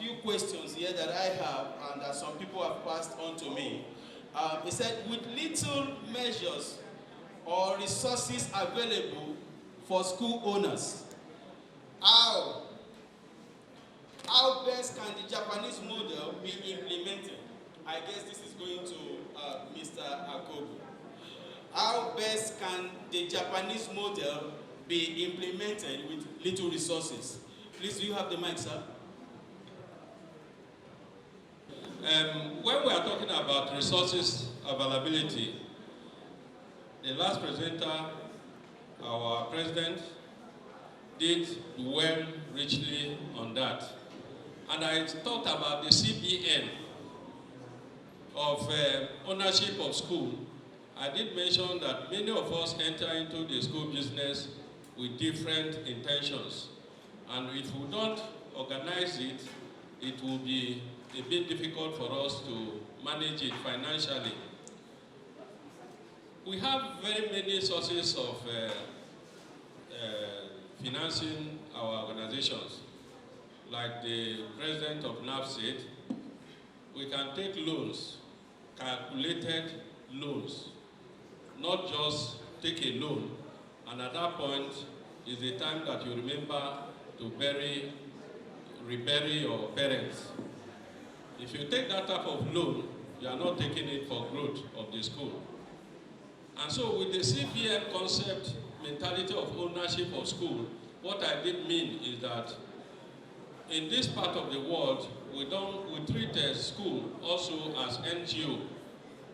few questions here that I have and that some people have passed on to me. It said, with little measures or resources available for school owners, how best can the Japanese model be implemented? I guess this is going to Mr. Akobu. How best can the Japanese model be implemented with little resources? Please, do you have the mic, sir? When we are talking about resources availability, the last presenter, our president, did well richly on that. And I talked about the CBN of ownership of school. I did mention that many of us enter into the school business with different intentions. And if we don't organize it, it will be a bit difficult for us to manage it financially. We have very many sources of financing our organizations. Like the president of NAP said, we can take loans, calculated loans, not just take a loan, and at that point is the time that you remember to rebury your parents. If you take that type of loan, you are not taking it for growth of the school. And so with the CBN concept, mentality of ownership of school, what I did mean is that in this part of the world, we treat a school also as NGO.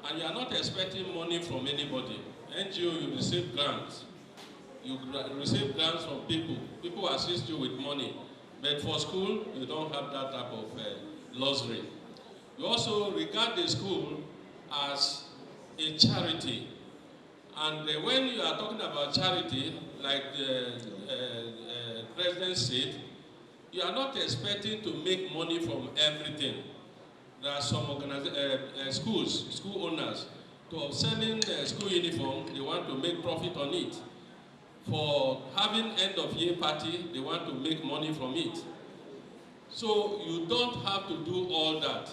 And you are not expecting money from anybody. NGO, you receive grants. You receive grants from people. People assist you with money. But for school, you don't have that type of luxury. You also regard the school as a charity. And when you are talking about charity, like the president said, you are not expecting to make money from everything. There are some school owners, to selling school uniform, they want to make profit on it. For having end of year party, they want to make money from it. So you don't have to do all that.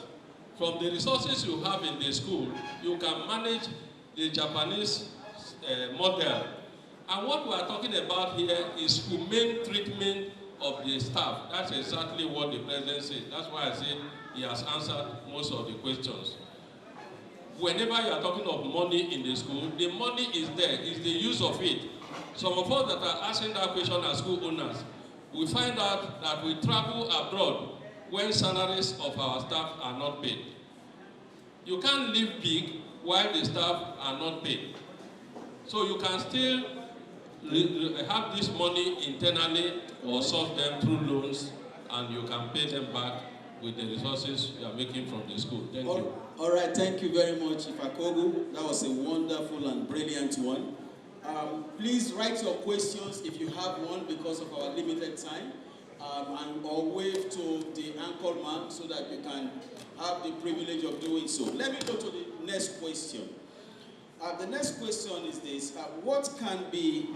From the resources you have in the school, you can manage the Japanese model. And what we are talking about here is humane treatment of the staff. That's exactly what the president said. That's why I said he has answered most of the questions. Whenever you are talking of money in the school, the money is there, it's the use of it. Some of us that are asking that question as school owners, we find out that we travel abroad when salaries of our staff are not paid. You can't live big while the staff are not paid. So you can still have this money internally or solve them through loans, and you can pay them back with the resources you are making from the school. Thank you. All right, thank you very much, Ifakogu. That was a wonderful and brilliant one. Please write your questions if you have one because of our limited time, or wave to the anchor man so that you can have the privilege of doing so. Let me go to the next question. The next question is this: what can be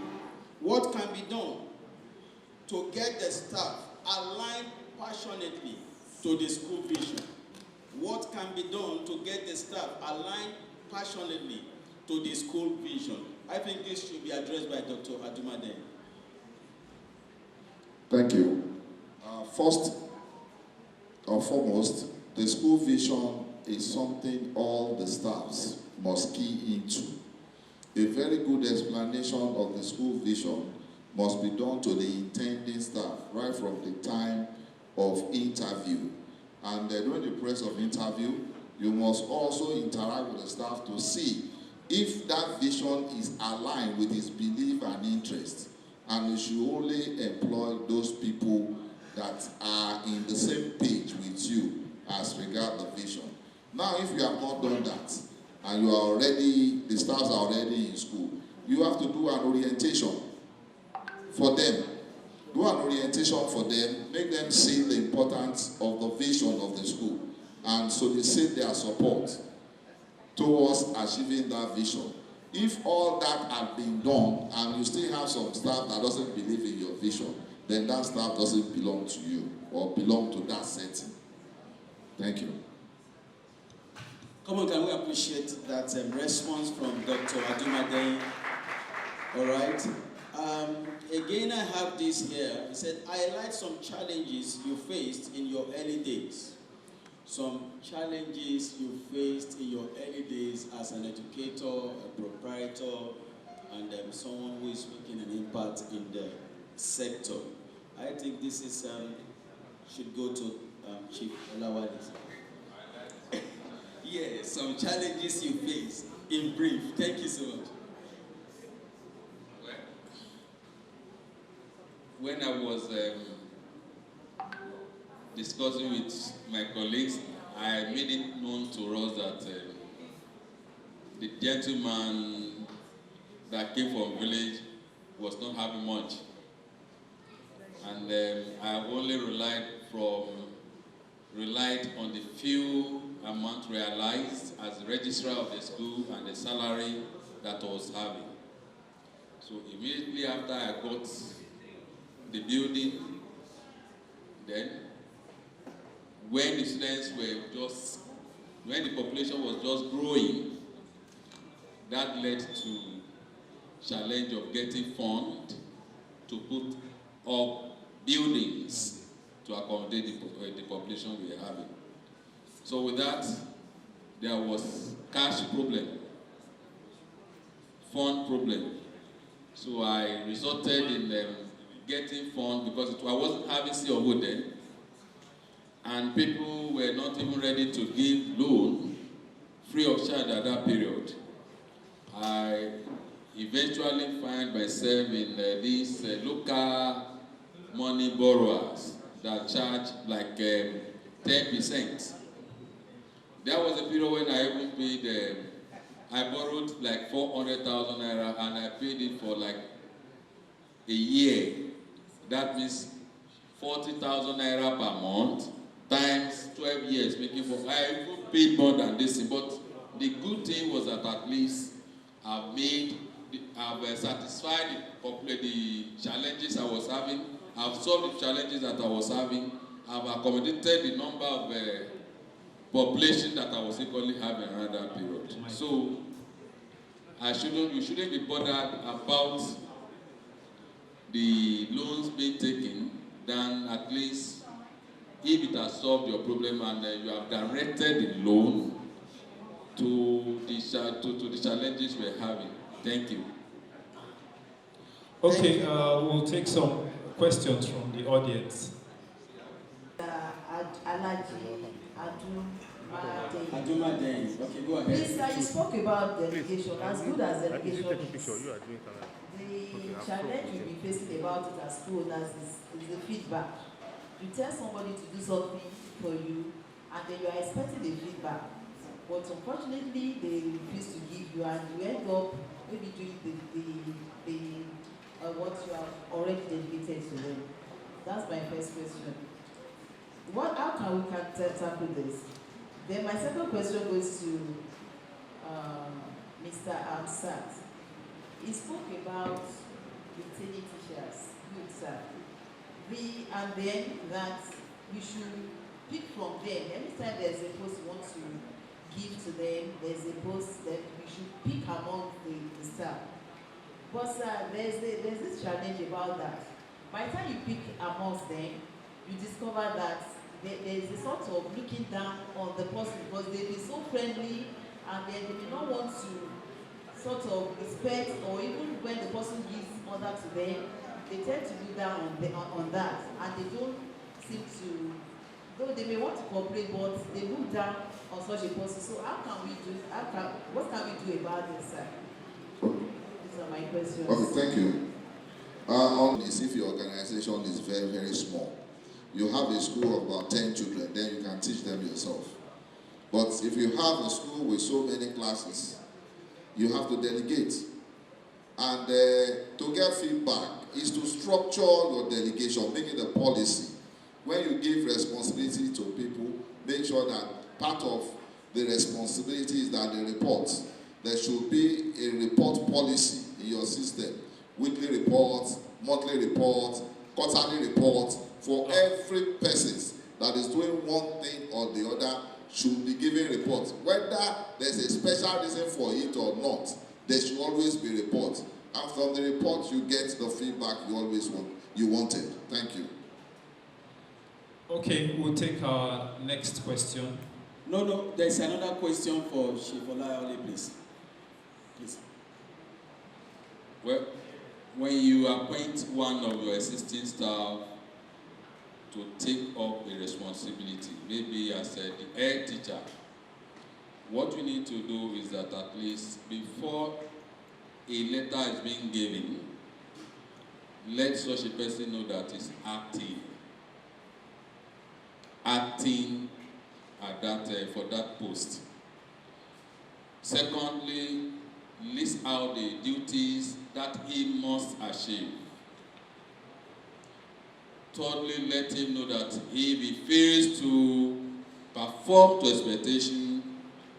done to get the staff aligned passionately to the school vision? What can be done to get the staff aligned passionately to the school vision? I think this should be addressed by Dr. Adumade. Thank you. First and foremost, the school vision is something all the staffs must key into. A very good explanation of the school vision must be done to the intending staff right from the time of interview. And during the process of interview, you must also interact with the staff to see if that vision is aligned with his belief and interest. And you should only employ those people that are in the same page with you as regard the vision. Now, if you have not done that, and you are already, the staffs are already in school, you have to do an orientation for them. Do an orientation for them, make them see the importance of the vision of the school, and so they set their support towards achieving that vision. If all that had been done and you still have some staff that doesn't believe in your vision, then that staff doesn't belong to you or belong to that setting. Thank you. Come on, can we appreciate that response from Dr. Adumaden? All right. Again, I have this here. He said, highlight some challenges you faced in your early days. Some challenges you faced in your early days as an educator, a proprietor, and someone who is making an impact in the sector. I think this is should go to Chief Olawale. Yes, some challenges you face in brief. Thank you so much. When I was discussing with my colleagues, I made it known to us that the gentleman that came from village was not having much. And I only relied on the few amount realized as registrar of the school and the salary that I was having. So immediately after I got the building, then when the students were when the population was just growing, that led to challenge of getting funds to put up buildings to accommodate the population we were having. So with that, there was cash problem, fund problem. So I resorted in getting funds because I wasn't having COO then, and people were not even ready to give loan free of charge at that period. I eventually find myself in these local money borrowers that charge like 10%. There was a period when I even paid, I borrowed like 400,000 naira and I paid it for like a year. That means 40,000 naira per month times 12 years, making for, I even paid more than this. But the good thing was that at least I've satisfied the challenges I was having. I've solved the challenges that I was having. I've accommodated the number of population that I was equally having around that period. So you shouldn't be bothered about the loans being taken, than at least if it has solved your problem and you have directed the loan to the challenges we're having. Thank you. Okay, we'll take some questions from the audience. Adumaden. Okay, go ahead. Please, you spoke about delegation. As good as delegation is, the challenge you'll be facing about it as school owners is the feedback. You tell somebody to do something for you, and then you are expecting the feedback. But unfortunately, they refuse to give you, and you end up maybe doing what you have already dedicated to them. That's my first question. How can we tackle this? Then my second question goes to Mr. Amsat. He spoke about retaining teachers, good sir. And then that we should pick from them. Anytime there's a post you want to give to them, there's a post that we should pick among the staff. But sir, there's this challenge about that. By the time you pick amongst them, you discover that there's a sort of looking down on the person because they'll be so friendly and then they may not want to sort of respect, or even when the person gives order to them, they tend to do down on that, and they don't seem to, though they may want to cooperate, but they look down on such a person. So what can we do about this, sir? These are my questions. Okay, thank you. If your organization is very, very small, you have a school of about 10 children, then you can teach them yourself. But if you have a school with so many classes, you have to delegate. And to get feedback is to structure your delegation, make it a policy. When you give responsibility to people, make sure that part of the responsibility is that they report. There should be a report policy in your system. Weekly reports, monthly reports, quarterly reports for every person. that is doing one thing or the other should be given reports. Whether there's a special reason for it or not, there should always be reports. And from the report, you get the feedback you wanted. Thank you. Okay, we'll take our next question. No, there's another question for Chief Olayole, please. Please. Well, when you appoint one of your existing staff to take up a responsibility, maybe as the head teacher, what you need to do is that at least before a letter is being given, let such a person know that is acting at that for that post. Secondly, list out the duties that he must achieve. Thirdly, let him know that if he fails to perform to expectation,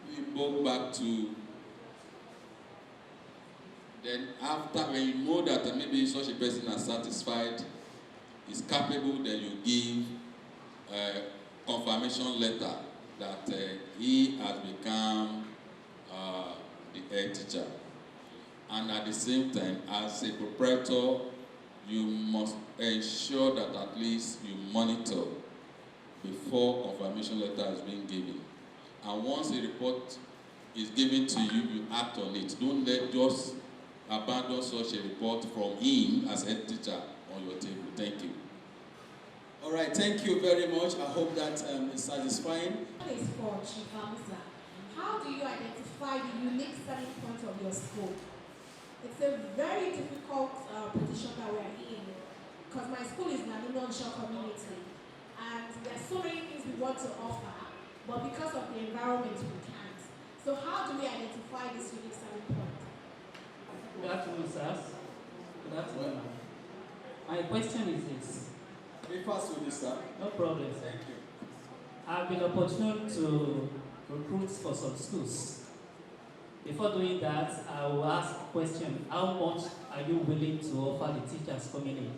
we go back to. Then after, when you know that maybe such a person is satisfied, is capable, then you give a confirmation letter that he has become the head teacher. And at the same time, as a proprietor, you must ensure that at least you monitor before confirmation letter is being given. And once a report is given to you, you act on it. Don't let just abandon such a report from him as head teacher on your table. Thank you. All right, thank you very much. I hope that is satisfying. Is for Chief Hamza. How do you identify the unique selling point of your school? It's a very difficult position that we're in, because my school is in an non-shore community, and there's so many things we want to offer, but because of the environment we can't. So how do we identify this unique selling point? Good afternoon, sirs. Good afternoon. My question is this. Be fast with this, sir. No problem, sir. Thank you. I've been opportune to recruit for some schools. Before doing that, I will ask a question: how much are you willing to offer the teachers coming in?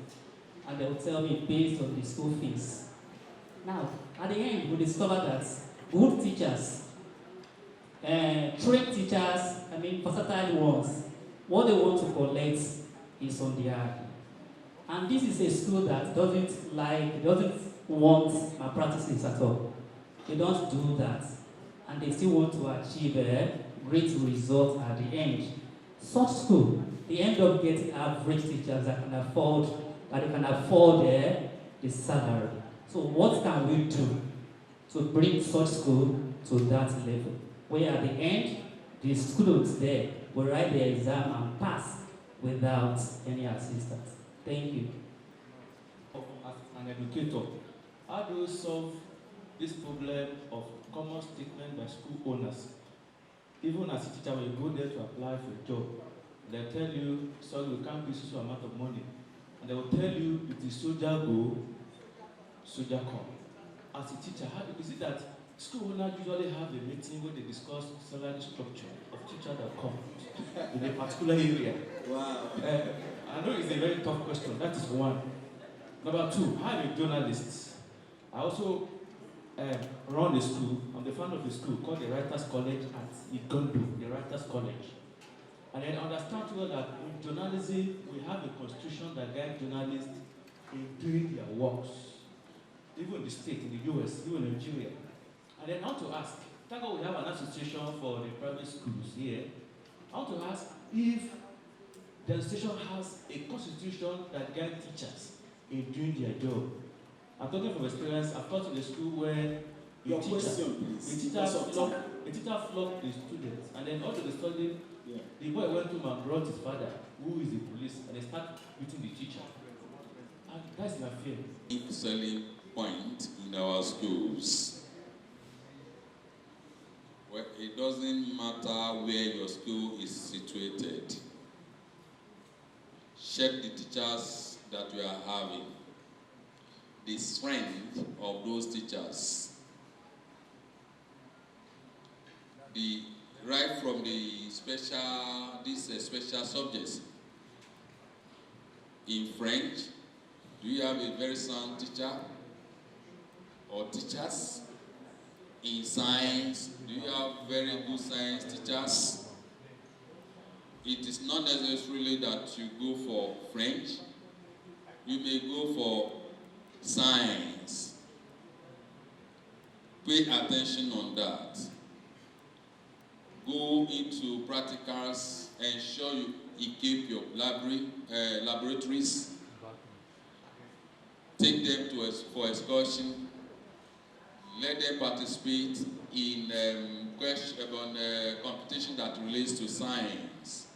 And they will tell me based on the school fees. Now, at the end, we discover that good teachers, trained teachers, versatile ones, what they want to collect is on their hand. And this is a school that doesn't want malpractices at all. They don't do that. And they still want to achieve a great result at the end. Such school, they end up getting average teachers that can afford the salary. So what can we do to bring such school to that level, where at the end, the students there will write their exam and pass without any assistance? Thank you. As an educator, how do you solve this problem of common statement by school owners? Even as a teacher, when you go there to apply for a job, they tell you, sorry, we can't pay so amount of money. And they will tell you, if the soldier go, soldier come. As a teacher, how do you see that school owners usually have a meeting where they discuss salary structure of teachers that come in a particular area? Wow. I know it's a very tough question. That is one. Number two, I'm a journalist. I also run a school. I'm the founder of a school called the Writers College at Igondo, the Writers College. And then understand well that in journalism, we have a constitution that guides journalists in doing their works. Even in the state, in the US, even in Nigeria. And then I want to ask, thank God we have an association for the private schools here. I want to ask if the association has a constitution that guides teachers in doing their job. I'm talking from experience. I've taught in a school where a teacher flogged the students, and then after the study, the boy went home and brought his father, who is the police, and they start beating the teacher. And that's my fear. Selling point in our schools. Well, it doesn't matter where your school is situated. Check the teachers that we are having, the strength of those teachers, right from the special subjects. In French, do you have a very sound teacher? or teachers? In science, do you have very good science teachers? It is not necessarily that you go for French. You may go for science. Pay attention on that. Go into practicals, ensure you equip your laboratories. Take them for excursion. Let them participate in competition that relates to science.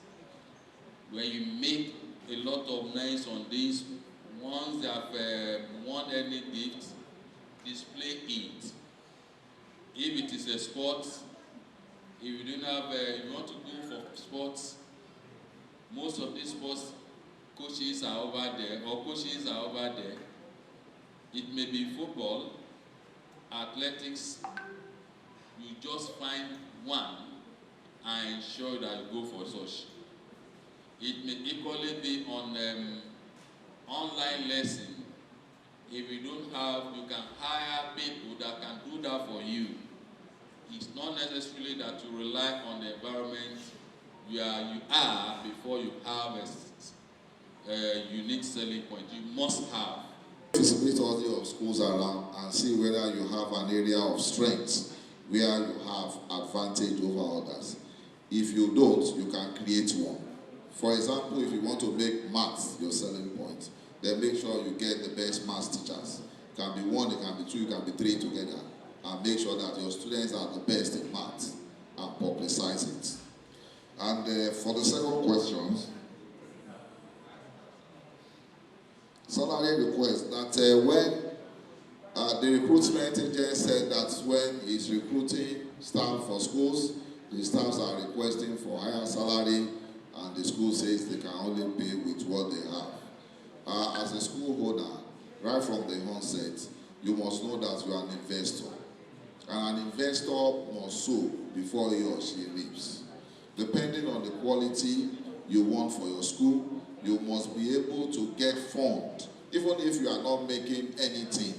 When you make a lot of noise on this, once they have won any gift, display it. If it is a sport, if you don't have, you want to go for sports, most of these sports coaches are over there, or coaches are over there. It may be football, athletics. You just find one and ensure that you go for such. It may equally be on online lesson. If you don't have, you can hire people that can do that for you. It's not necessarily that you rely on the environment where you are before you have a unique selling point. You must have. Visit all the schools around and see whether you have an area of strength where you have advantage over others. If you don't, you can create one. For example, if you want to make maths your selling point, then make sure you get the best maths teachers. It can be one, it can be two, it can be three together. And make sure that your students are the best in maths and publicize it. And for the second question, salary request, that when the recruitment agent said that when he's recruiting staff for schools, the staffs are requesting for higher salary, and the school says they can only pay with what they have. As a school owner, right from the onset, you must know that you are an investor. And an investor must sow before he or she reaps. Depending on the quality you want for your school, you must be able to get funds, even if you are not making anything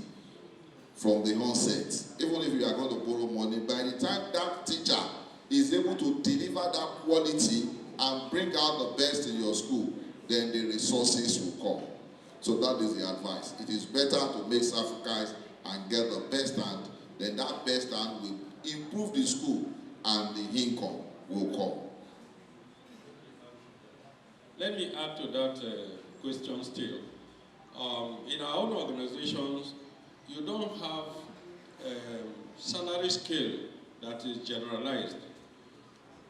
from the onset. Even if you are going to borrow money, by the time that teacher is able to deliver that quality and bring out the best in your school, then the resources will come. So that is the advice. It is better to make sacrifice and get the best hand, then that best hand will improve the school and the income will come. Let me add to that question still. In our own organizations, you don't have salary scale that is generalized.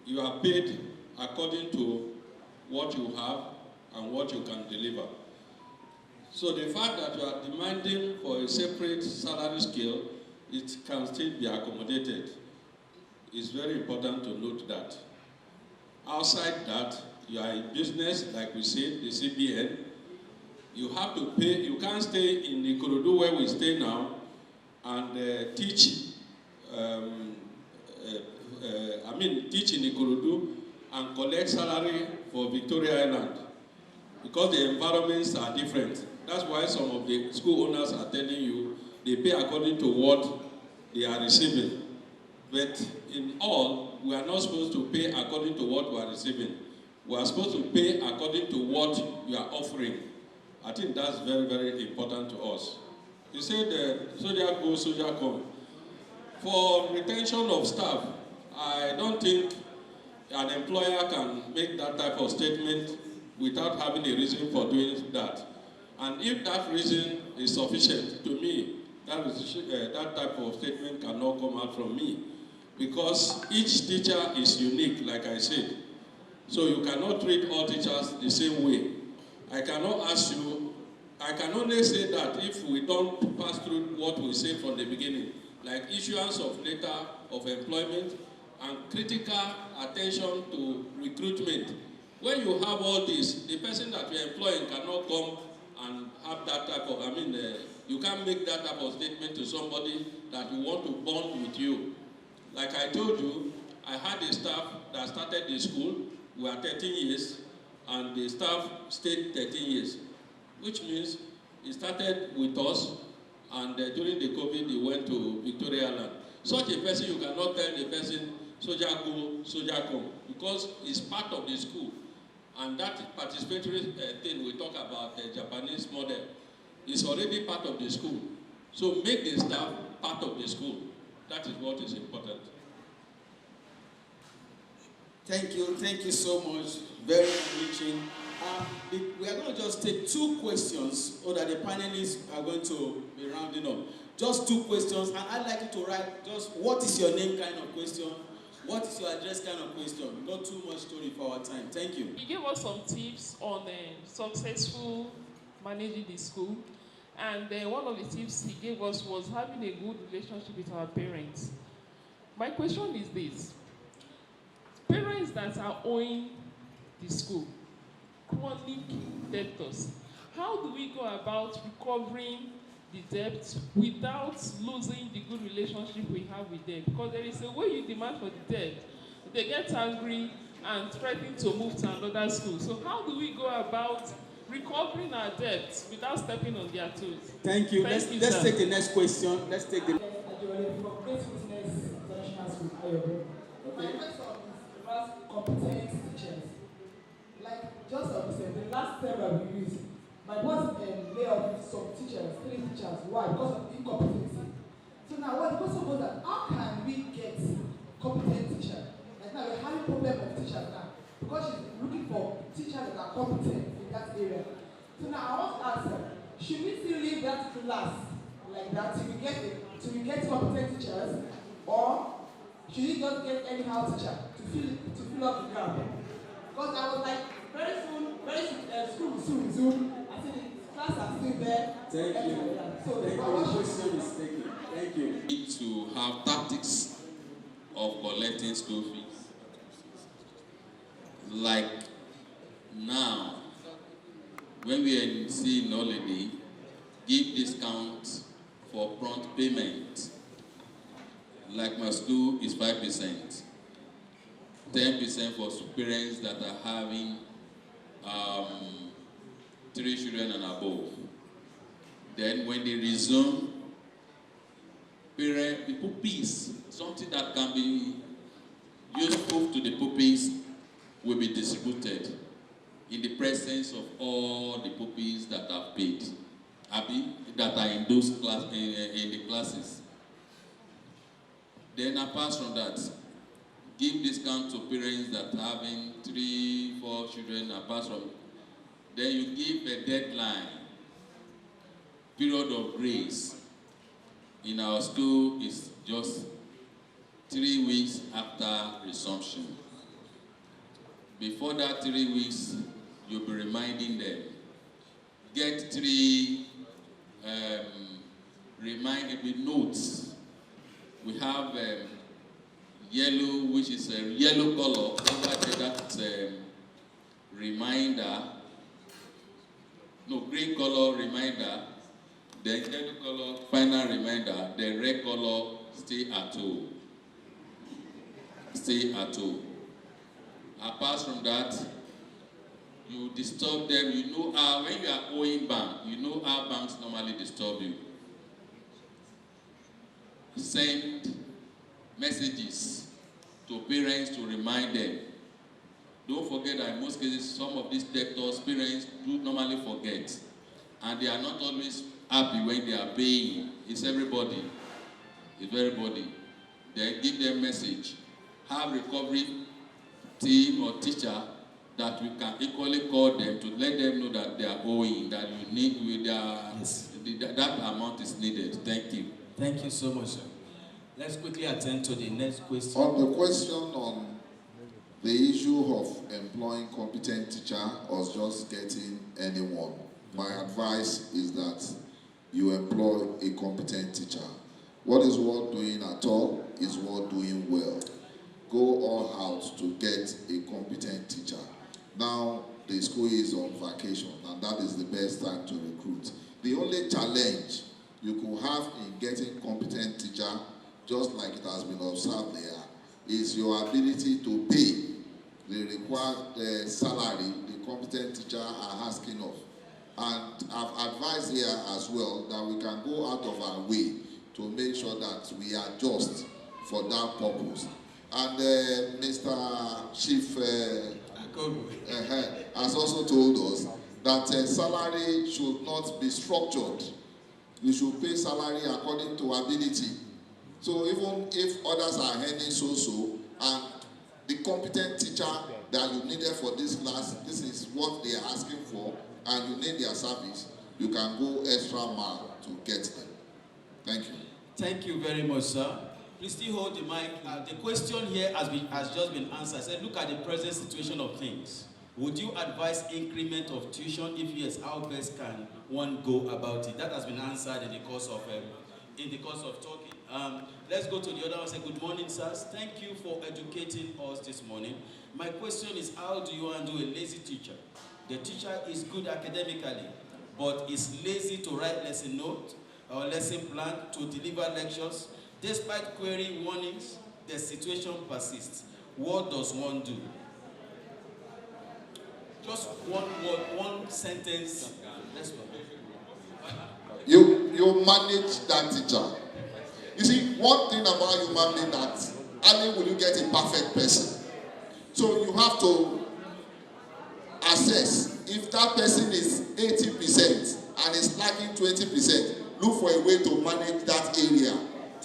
You are paid according to what you have and what you can deliver. So the fact that you are demanding for a separate salary scale, it can still be accommodated. It's very important to note that. Outside that, you are in business, like we said, the CBN. You have to pay. You can't stay in Ikorodu where we stay now and teach. Teach in Ikorodu and collect salary for Victoria Island because the environments are different. That's why some of the school owners are telling you they pay according to what they are receiving. But in all, we are not supposed to pay according to what we are receiving. We are supposed to pay according to what you are offering. I think that's very, very important to us. You said soldier go, soldier come. For retention of staff, I don't think an employer can make that type of statement without having a reason for doing that. And if that reason is sufficient, to me, that type of statement cannot come out from me. Because each teacher is unique, like I said. So you cannot treat all teachers the same way. I cannot ask you, I can only say that if we don't pass through what we say from the beginning, like issuance of letter of employment and critical attention to recruitment. When you have all this, the person that you're employing cannot come and have that type of, you can't make that type of statement to somebody that you want to bond with you. Like I told you, I had a staff that started the school, we were 13 years, and the staff stayed 13 years, which means he started with us, and during the COVID, he went to Victoria Land. Such a person, you cannot tell the person, soldier go, soldier come, because it's part of the school. And that participatory thing we talk about, the Japanese model, is already part of the school. So make the staff part of the school. That is what is important. Thank you so much. Very enriching. We are going to just take 2 questions so that the panelists are going to be rounding up. Just 2 questions, and I'd like you to write just what is your name kind of question, what is your address kind of question. Not too much story for our time. Thank you. He gave us some tips on successful managing the school, and one of the tips he gave us was having a good relationship with our parents. My question is this: parents that are owing the school, chronic debtors, how do we go about recovering the debt without losing the good relationship we have with them? Because there is a way you demand for the debt, they get angry and threaten to move to another school. So how do we go about recovering our debt without stepping on their toes? Thank you. Let's take the next question. Let's take the... My question is about competent teachers. Like just the last term we used, my boss lay off some teachers, 3 teachers. Why? Because of incompetency. So now what the question was that how can we get competent teachers? Like now we're having problem of teachers now because she's looking for teachers that are competent in that area. So now I want to ask her, should we still leave that class like that till we get competent teachers, or should we just get anyhow teacher to fill up the gap? Because I was like, very soon, school will soon resume. I said the class are still there. Thank you. So Thank you. The question is taken. Thank you. We need to have tactics of collecting school fees. Like now, when we are seeing holiday, give discount for prompt payment. Like my school is 5%, 10% for parents that are having 3 children and above. Then when they resume, the puppies, something that can be useful to the puppies will be distributed in the presence of all the puppies that are paid, that are in those in the classes. Then apart from that, give discount to parents that are having 3, 4 children. Apart from, then you give a deadline, period of grace. In our school, is just 3 weeks after resumption. Before that 3 weeks, you'll be reminding them. Get 3 notes. We have yellow, which is a yellow color. That's a reminder. No, green color reminder. Then yellow color final reminder. The red color stay at home. Stay at home. Apart from that, you disturb them. You know how when you are owing bank, you know how banks normally disturb you. Send messages to parents to remind them. Don't forget that in most cases, some of these debtors, parents do normally forget. And they are not always happy when they are paying. It's everybody. It's everybody. Then give them message. Have recovery team or teacher that we can equally call them to let them know that they are owing, that you need with that amount is needed. Thank you. Thank you so much, sir. Let's quickly attend to the next question. On the question on the issue of employing competent teacher or just getting anyone, my advice is that you employ a competent teacher. What is worth doing at all is worth doing well. Go all out to get a competent teacher. Now the school is on vacation and that is the best time to recruit. The only challenge you could have in getting competent teacher, just like it has been observed there, is your ability to pay the required salary the competent teacher are asking of. And I've advised here as well that we can go out of our way to make sure that we adjust for that purpose. And Mr. Chief has also told us that salary should not be structured. You should pay salary according to ability. So even if others are earning so-so, and the competent teacher that you needed for this class, this is what they are asking for, and you need their service, you can go extra mile to get them. Thank you. Thank you very much, sir. Please still hold the mic. The question here has just been answered. I said, look at the present situation of things. Would you advise increment of tuition? If yes, how best can one go about it? That has been answered in the course of talking. Let's go to the other one. Say, good morning, sirs. Thank you for educating us this morning. My question is, how do you handle a lazy teacher? The teacher is good academically, but is lazy to write lesson notes or lesson plan, to deliver lectures. Despite query warnings, the situation persists. What does one do? Just one word, one sentence. Let's go. You manage that teacher. You see, one thing about human being that only will you get a perfect person. So you have to assess if that person is 80% and is lacking 20%. Look for a way to manage that area.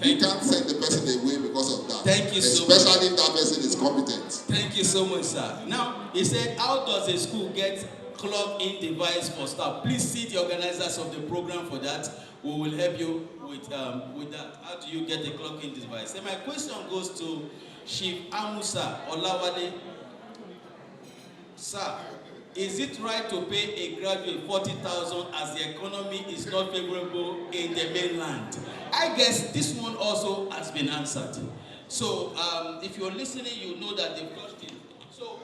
You can't send the person away because of that. Thank you so much. Especially if that person is competent. Thank you so much, sir. Now, he said, how does a school get clock-in device for staff? Please see the organizers of the program for that. We will help you with that. How do you get the clock-in device? And my question goes to Chief Amusa Olawale. Sir, is it right to pay a graduate 40,000 as the economy is not favorable in the mainland? I guess this one also has been answered. So if you're listening, you know that they've touched it. So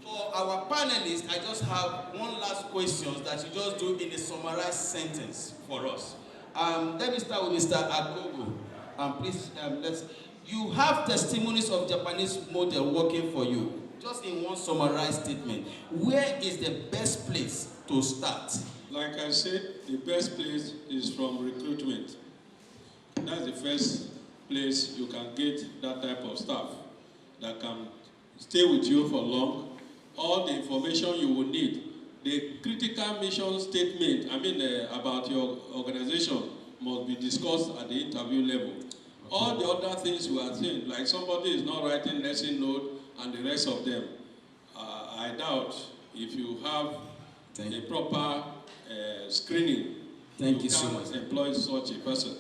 for our panelists, I just have one last question that you just do in a summarized sentence for us. Let me start with Mr. Akowonjo. Please, you have testimonies of Japanese model working for you. Just in one summarized statement, where is the best place to start? Like I said, the best place is from recruitment. That's the first place you can get that type of staff that can stay with you for long. All the information you will need. The critical mission statement, about your organization must be discussed at the interview level. All the other things you are saying, like somebody is not writing lesson note, and the rest of them, I doubt if you have a proper screening, you can't employ such a person.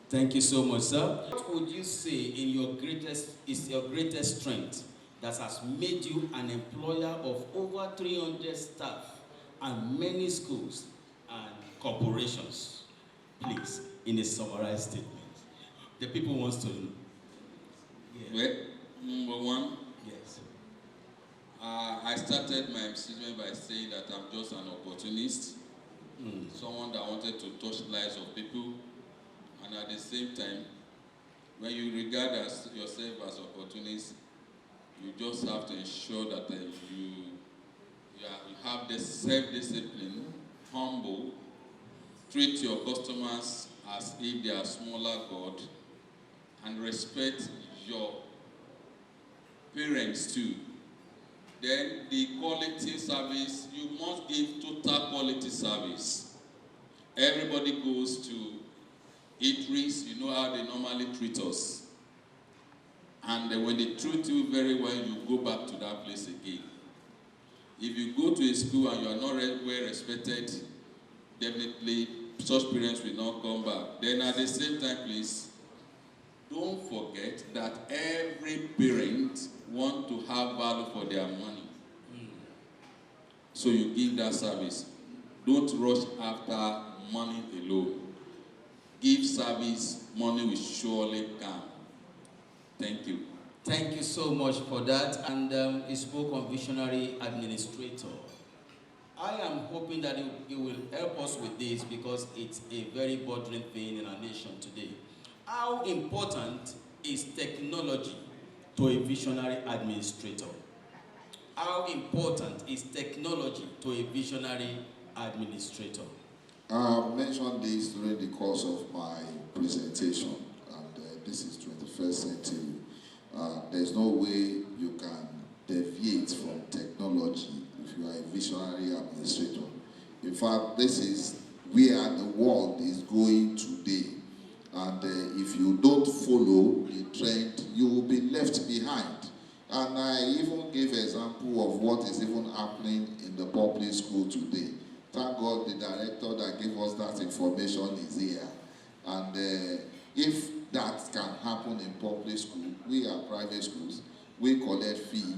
Thank you so much, sir. What would you say is your greatest strength that has made you an employer of over 300 staff and many schools and corporations? Please, in a summarized statement. The people want to know. Yeah. Well, number one, yes. I started my statement by saying that I'm just an opportunist, someone that wanted to touch lives of people, and at the same time, when you regard yourself as opportunist, you just have to ensure that you have this self-discipline, humble, treat your customers as if they are smaller God, and respect your parents too. Then the quality service, you must give total quality service. Everybody goes to eateries, you know how they normally treat us. And when they treat you very well, you go back to that place again. If you go to a school and you are not well respected, definitely such parents will not come back. Then at the same time, please, don't forget that every parent wants to have value for their money. So you give that service. Don't rush after money alone. Give service, money will surely come. Thank you. Thank you so much for that. And he spoke on visionary administrator. I am hoping that he will help us with this because it's a very bothering thing in our nation today. How important is technology to a visionary administrator? How important is technology to a visionary administrator? I mentioned this during the course of my presentation, and this is 21st century. There's no way you can deviate from technology if you are a visionary administrator. In fact, this is where the world is going today. And if you don't follow the trend, you will be left behind. And I even gave an example of what is even happening in the public school today. Thank God the director that gave us that information is here. And if that can happen in public school, we are private schools, we collect fee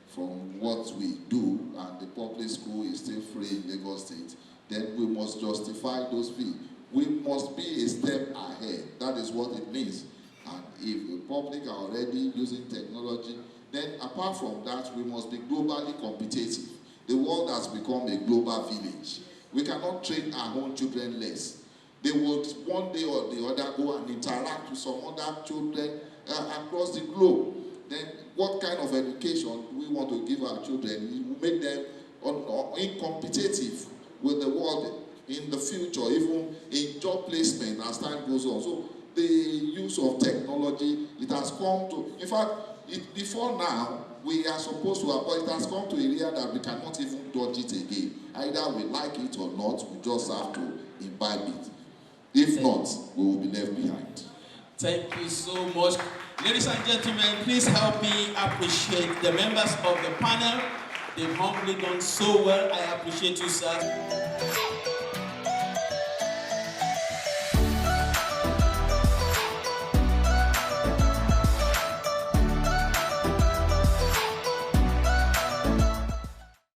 from what we do, and the public school is still free in Lagos State, then we must justify those fees. We must be a step ahead. That is what it means. And if the public are already using technology, then apart from that, we must be globally competitive. The world has become a global village. We cannot train our own children less. They would one day or the other go and interact with some other children across the globe. Then what kind of education do we want to give our children? It will make them incompetitive with the world in the future, even in job placement as time goes on. So the use of technology, it has come to, in fact, before now, we are supposed to, but it has come to a area that we cannot even dodge it again. Either we like it or not, we just have to imbibe it. If not, we will be left behind. Thank you so much. Ladies and gentlemen, please help me appreciate the members of the panel. They've humbly done so well. I appreciate you, sir.